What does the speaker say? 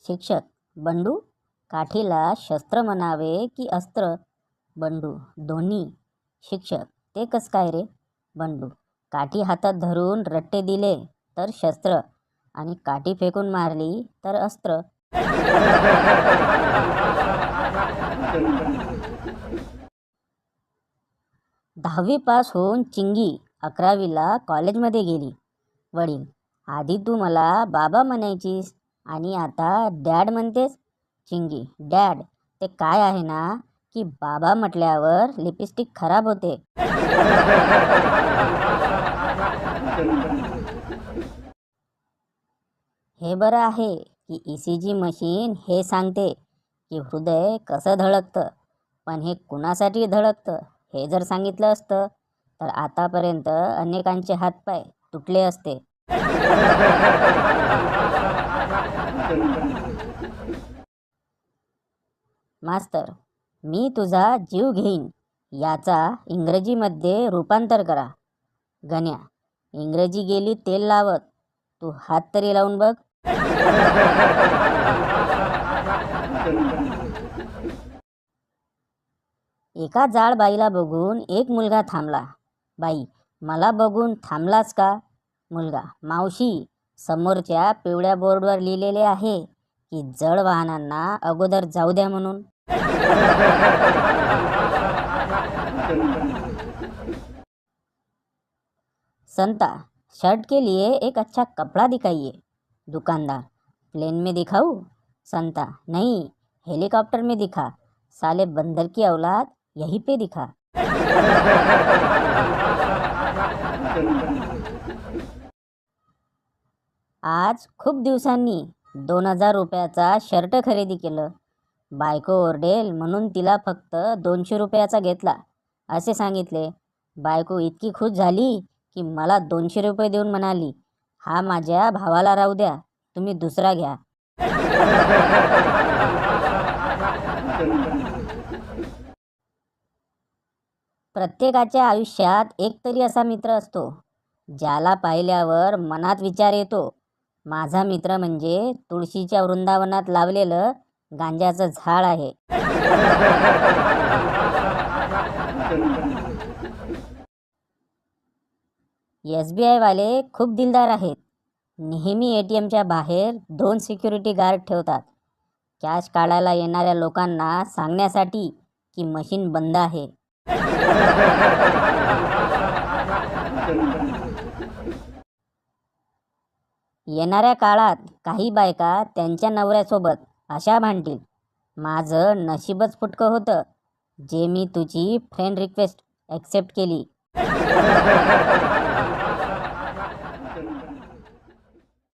शिक्षक: बंडू, काठीला शस्त्र म्हणावे की अस्त्र? बंडू: दोन्ही. शिक्षक: ते कस काय रे? बंडू: काठी हातात धरून रट्टे दिले तर शस्त्र, आणि काठी फेकून मारली तर अस्त्र. दहावी पास होऊन चिंगी 11वीला कॉलेजमध्ये गेली. वडील: आधी तू मला बाबा म्हणायचीस आणि आता डॅड म्हणतेस. चिंगी: डॅड ते काय आहे ना की बाबा म्हटल्यावर लिपस्टिक खराब होते. हे बरं आहे की ECG मशीन हे सांगते की हृदय कसं धडकतं, पण हे कुणासाठी धडकतं हे जर सांगितलं असतं तर आतापर्यंत अनेकांचे हातपाय तुटले असते. मास्तर: मी तुझा जीव घेईन याचा इंग्रजीमध्ये रूपांतर करा. गण्या: इंग्रजी गेली तेल लावत, तू हात तरी लावून बघ. एका जाड बाईला बघून एक मुलगा थांबला. बाई: मला बघून थांबलास का? मुलगा: मावशी, समोरच्या पिवळ्या बोर्डवर लिहिलेले आहे की जड वाहनांना अगोदर जाऊ द्या म्हणून. संता: शर्ट के लिए एक अच्छा कपड़ा दिखाइए. दुकानदार: प्लेन में दिखाऊं? संता: नहीं, हेलीकॉप्टर में दिखा. साले बंदर की औलाद, यहीं पे दिखा. आज खूप दिवसांनी 2000 रुपयाचा शर्ट खरेदी केलं. बायको ओरडेल म्हणून तिला फक्त 200 रुपयाचा घेतला असे सांगितले. बायको इतकी खुश झाली की मला 200 रुपये देऊन म्हणाली, हा माझ्या भावाला राहू द्या, तुम्ही दुसरा घ्या. प्रत्येकाच्या आयुष्यात एक तरी असा मित्र असतो ज्याला पाहिल्यावर मनात विचार येतो, माझा मित्र म्हणजे तुळशीच्या वृंदावनात लावलेलं गांजाचं झाड आहे. SBI वाले खूप दिलदार आहेत. नेहमी ATMच्या बाहेर 2 सिक्युरिटी गार्ड ठेवतात. कॅश काढायला येणाऱ्या लोकांना सांगण्यासाठी की मशीन बंद आहे. येणाऱ्या काळात काही बायका त्यांच्या नवऱ्यासोबत अशा भांडतील, माझं नशीबच फुटकं होतं जे मी तुझी फ्रेंड रिक्वेस्ट ॲक्सेप्ट केली.